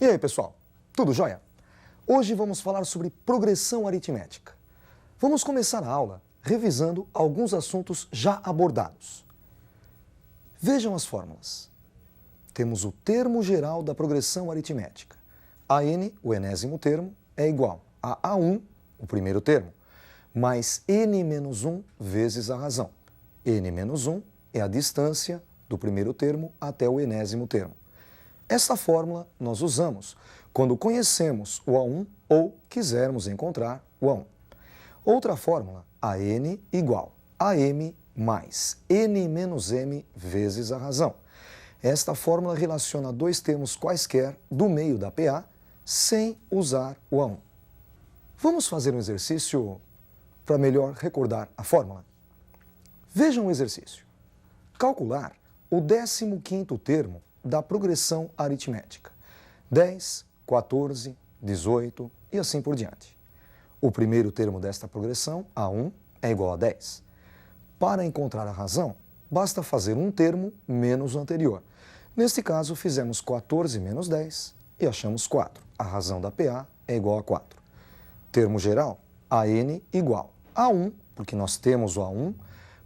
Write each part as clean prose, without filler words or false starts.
aí, pessoal? Tudo jóia? Hoje vamos falar sobre progressão aritmética. Vamos começar a aula revisando alguns assuntos já abordados. Vejam as fórmulas. Temos o termo geral da progressão aritmética. AN, o enésimo termo, é igual a A1, o primeiro termo, mais n menos 1 vezes a razão. n menos 1 é a distância do primeiro termo até o enésimo termo. Esta fórmula nós usamos quando conhecemos o A1 ou quisermos encontrar o A1. Outra fórmula, AN igual a M mais n menos m vezes a razão. Esta fórmula relaciona dois termos quaisquer do meio da PA sem usar o A1. Vamos fazer um exercício para melhor recordar a fórmula? Vejam o exercício. Calcular o 15º termo da progressão aritmética. 10, 14, 18 e assim por diante. O primeiro termo desta progressão, A1, é igual a 10. Para encontrar a razão, basta fazer um termo menos o anterior. Neste caso, fizemos 14 menos 10 e achamos 4. A razão da PA é igual a 4. Termo geral, AN igual a 1, porque nós temos o A1,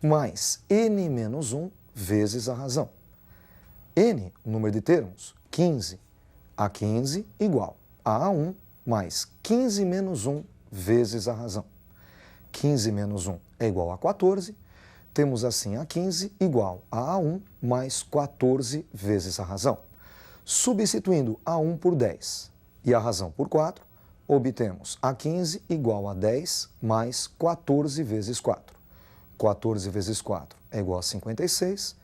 mais n menos 1 vezes a razão. N, o número de termos, 15. A15 igual a A1 mais 15 menos 1 vezes a razão. 15 menos 1 é igual a 14. Temos assim A15 igual a A1 mais 14 vezes a razão. Substituindo A1 por 10 e a razão por 4, obtemos A15 igual a 10 mais 14 vezes 4. 14 vezes 4 é igual a 56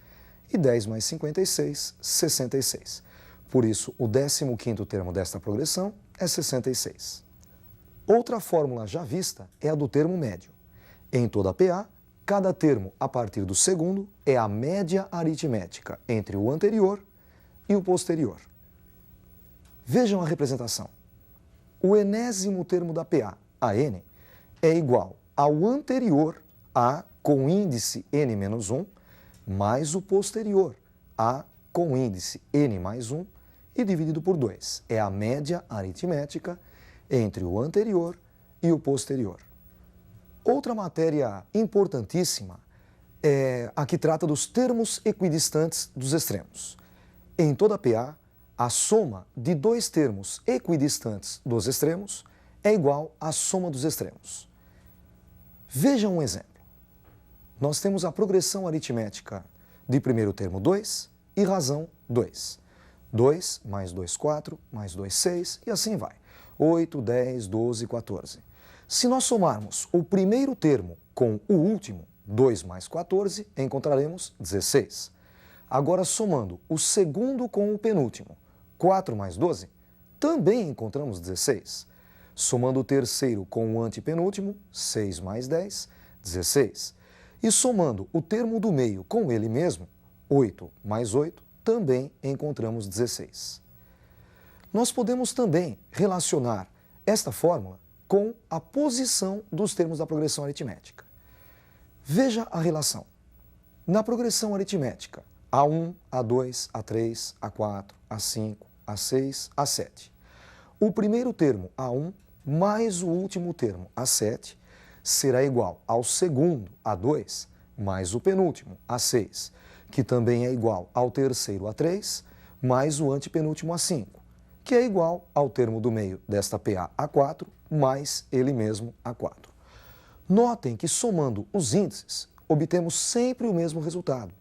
e 10 mais 56, 66. Por isso, o 15º termo desta progressão é 66. Outra fórmula já vista é a do termo médio. Em toda a PA, cada termo a partir do segundo é a média aritmética entre o anterior e o posterior. Vejam a representação. O enésimo termo da PA, AN, é igual ao anterior, A com índice n menos 1, mais o posterior, A com índice n mais 1, e dividido por 2. É a média aritmética entre o anterior e o posterior. Outra matéria importantíssima é a que trata dos termos equidistantes dos extremos. Em toda a PA, a soma de dois termos equidistantes dos extremos é igual à soma dos extremos. Vejam um exemplo. Nós temos a progressão aritmética de primeiro termo 2 e razão 2. 2 mais 2, 4, mais 2, 6 e assim vai. 8, 10, 12, 14. Se nós somarmos o primeiro termo com o último, 2 mais 14, encontraremos 16. Agora, somando o segundo com o penúltimo, 4 mais 12, também encontramos 16. Somando o terceiro com o antepenúltimo, 6 mais 10, 16. E somando o termo do meio com ele mesmo, 8 mais 8, também encontramos 16. Nós podemos também relacionar esta fórmula com a posição dos termos da progressão aritmética. Veja a relação. Na progressão aritmética, A1, A2, A3, A4, A5, A6, A7. O primeiro termo, A1, mais o último termo, A7, será igual ao segundo, A2, mais o penúltimo, A6, que também é igual ao terceiro, A3, mais o antepenúltimo, A5, que é igual ao termo do meio desta PA, A4, mais ele mesmo, A4. Notem que somando os índices, obtemos sempre o mesmo resultado.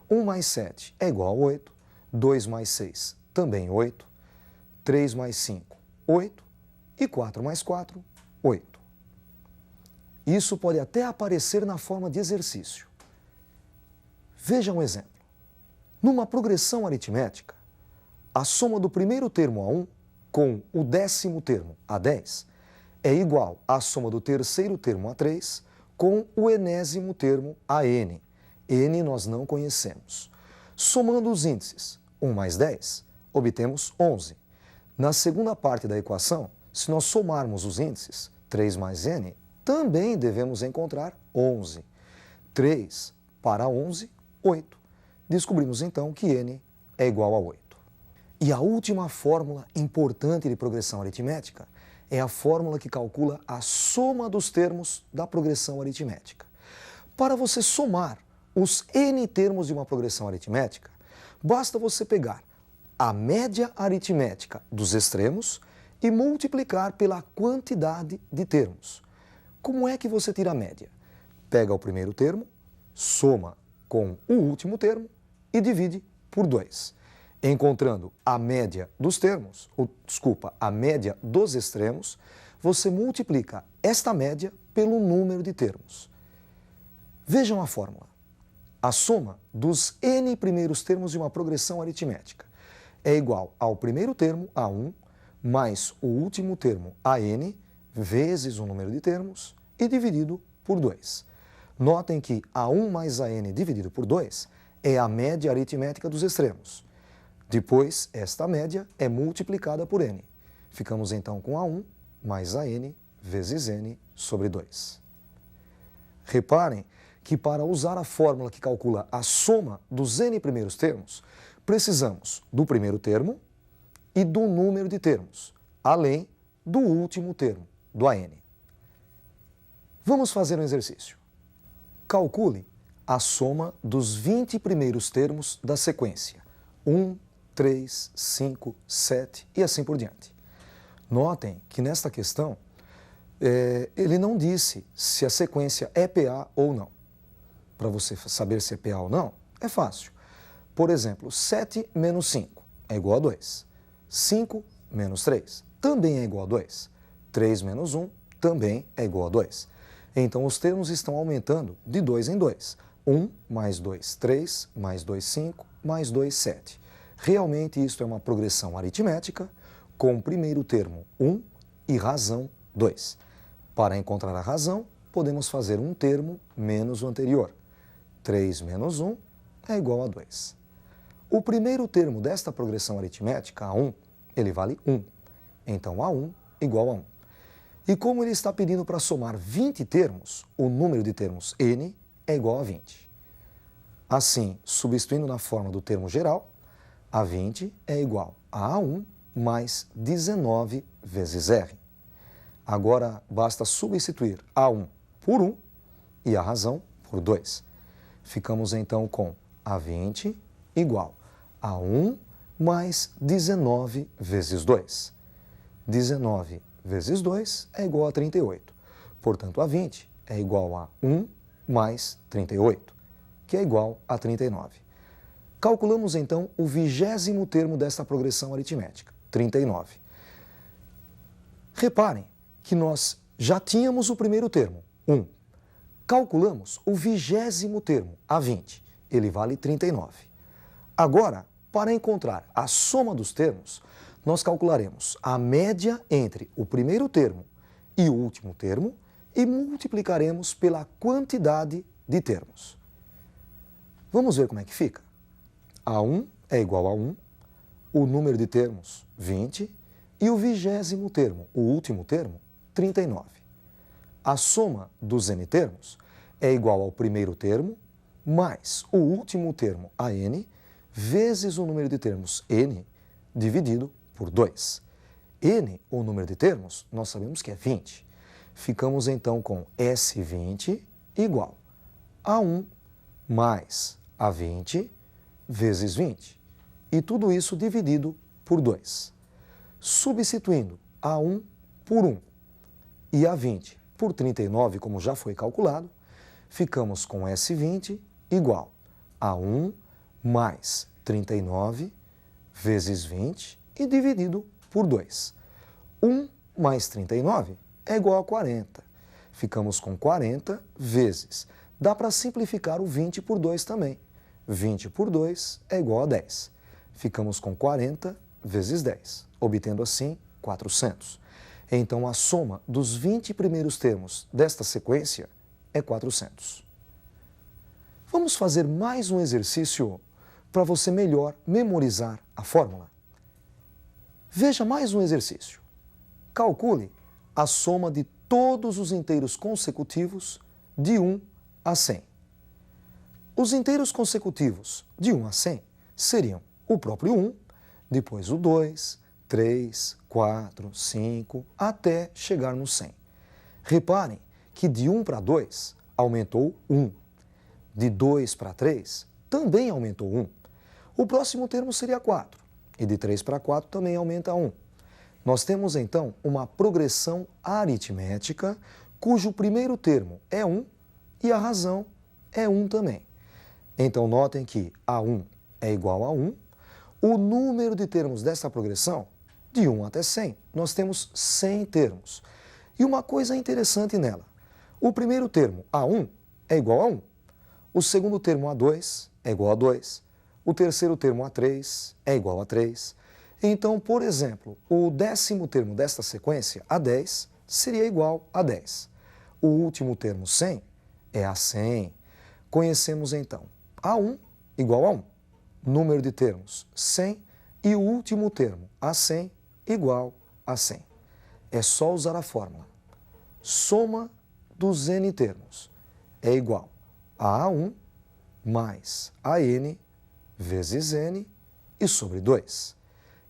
1 mais 7 é igual a 8, 2 mais 6 também 8, 3 mais 5, 8 e 4 mais 4, 8. Isso pode até aparecer na forma de exercício. Veja um exemplo. Numa progressão aritmética, a soma do primeiro termo A1 com o 10º termo A10 é igual à soma do terceiro termo A3 com o enésimo termo AN. N nós não conhecemos. Somando os índices 1 mais 10, obtemos 11. Na segunda parte da equação, se nós somarmos os índices 3 mais n, também devemos encontrar 11. 3 para 11, 8. Descobrimos então que n é igual a 8. E a última fórmula importante de progressão aritmética é a fórmula que calcula a soma dos termos da progressão aritmética. Para você somar os n termos de uma progressão aritmética, basta você pegar a média aritmética dos extremos e multiplicar pela quantidade de termos. Como é que você tira a média? Pega o primeiro termo, soma com o último termo e divide por 2. Encontrando a média dos termos, a média dos extremos, você multiplica esta média pelo número de termos. Vejam a fórmula. A soma dos n primeiros termos de uma progressão aritmética é igual ao primeiro termo, A1, mais o último termo, AN, vezes o número de termos e dividido por 2. Notem que A1 mais AN dividido por 2 é a média aritmética dos extremos. Depois, esta média é multiplicada por n. Ficamos então com A1 mais AN vezes n sobre 2. Reparem que para usar a fórmula que calcula a soma dos n primeiros termos, precisamos do primeiro termo e do número de termos, além do último termo, do AN. Vamos fazer um exercício. Calcule a soma dos 20 primeiros termos da sequência 1, 3, 5, 7 e assim por diante. Notem que nesta questão, ele não disse se a sequência é PA ou não. Para você saber se é PA ou não, é fácil. Por exemplo, 7 menos 5 é igual a 2. 5 menos 3 também é igual a 2. 3 menos 1 também é igual a 2. Então, os termos estão aumentando de 2 em 2. 1 mais 2, 3, mais 2, 5, mais 2, 7. Realmente, isto é uma progressão aritmética com o primeiro termo 1 e razão 2. Para encontrar a razão, podemos fazer um termo menos o anterior. 3 menos 1 é igual a 2. O primeiro termo desta progressão aritmética, A1, ele vale 1. Então, A1 igual a 1. E como ele está pedindo para somar 20 termos, o número de termos n é igual a 20. Assim, substituindo na forma do termo geral, A20 é igual a A1 mais 19 vezes R. Agora, basta substituir A1 por 1 e a razão por 2. Ficamos então com A20 igual a 1 mais 19 vezes 2. 19 vezes 2 é igual a 38. Portanto, A20 é igual a 1 mais 38, que é igual a 39. Calculamos então o 20º termo desta progressão aritmética, 39. Reparem que nós já tínhamos o primeiro termo, 1. Calculamos o 20º termo, A20. Ele vale 39. Agora, para encontrar a soma dos termos, nós calcularemos a média entre o primeiro termo e o último termo e multiplicaremos pela quantidade de termos. Vamos ver como é que fica? A1 é igual a 1, o número de termos, 20, e o 20º termo, o último termo, 39. A soma dos n termos é igual ao primeiro termo mais o último termo, AN, vezes o número de termos n dividido por 2. N, o número de termos, nós sabemos que é 20. Ficamos então com S20 igual a 1 mais A20 vezes 20. E tudo isso dividido por 2. Substituindo A1 por 1 e A20 por 39, como já foi calculado, ficamos com S20 igual a 1 mais 39 vezes 20 e dividido por 2. 1 mais 39 é igual a 40. Ficamos com 40 vezes. Dá para simplificar o 20 por 2 também. 20 por 2 é igual a 10. Ficamos com 40 vezes 10, obtendo assim 400. Então, a soma dos 20 primeiros termos desta sequência é 400. Vamos fazer mais um exercício para você melhor memorizar a fórmula. Veja mais um exercício. Calcule a soma de todos os inteiros consecutivos de 1 a 100. Os inteiros consecutivos de 1 a 100 seriam o próprio 1 depois o 2, 3, 4, 5, até chegar no 100. Reparem que de 1 para 2 aumentou 1. De 2 para 3 também aumentou 1. O próximo termo seria 4. E de 3 para 4 também aumenta 1. Nós temos então uma progressão aritmética cujo primeiro termo é 1 e a razão é 1 também. Então notem que A1 é igual a 1. O número de termos dessa progressão, de 1 até 100, nós temos 100 termos. E uma coisa interessante nela, o primeiro termo, A1, é igual a 1. O segundo termo, A2, é igual a 2. O terceiro termo, A3, é igual a 3. Então, por exemplo, o 10º termo desta sequência, A10, seria igual a 10. O último termo, 100, é a 100. Conhecemos então A1 igual a 1. Número de termos, 100. E o último termo, A100, igual a 100. É só usar a fórmula. Soma dos n termos é igual a A1 mais AN vezes n e sobre 2.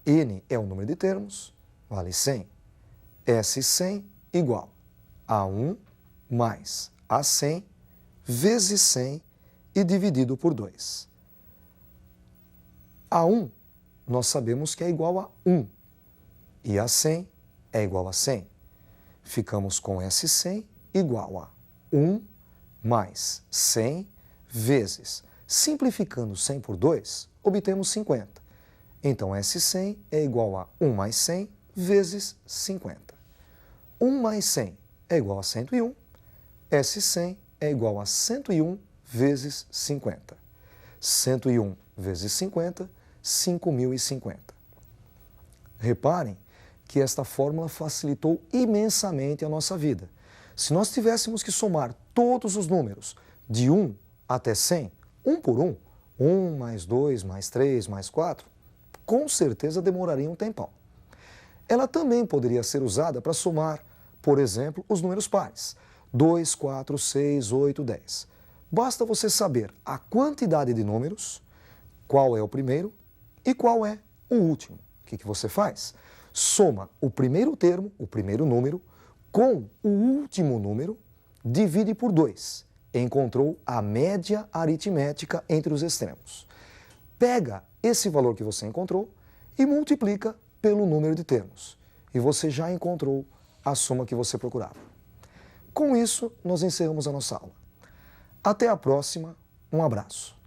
N é o número de termos, vale 100. S100 igual a 1 mais A100 vezes 100 e dividido por 2. A1 nós sabemos que é igual a 1 e A100 é igual a 100. Ficamos com S100 igual a 1 mais 100 vezes. Simplificando 100 por 2, obtemos 50. Então, S100 é igual a 1 mais 100 vezes 50. 1 mais 100 é igual a 101. S100 é igual a 101 vezes 50. 101 vezes 50, 5.050. Reparem que esta fórmula facilitou imensamente a nossa vida. Se nós tivéssemos que somar todos os números de 1 até 100, um por um, 1 mais 2 mais 3 mais 4, com certeza demoraria um tempão. Ela também poderia ser usada para somar, por exemplo, os números pares. 2, 4, 6, 8, 10. Basta você saber a quantidade de números, qual é o primeiro e qual é o último. O que você faz? Soma o primeiro termo, o primeiro número, com o último número, divide por 2. Encontrou a média aritmética entre os extremos. Pega esse valor que você encontrou e multiplica pelo número de termos. E você já encontrou a soma que você procurava. Com isso, nós encerramos a nossa aula. Até a próxima, um abraço.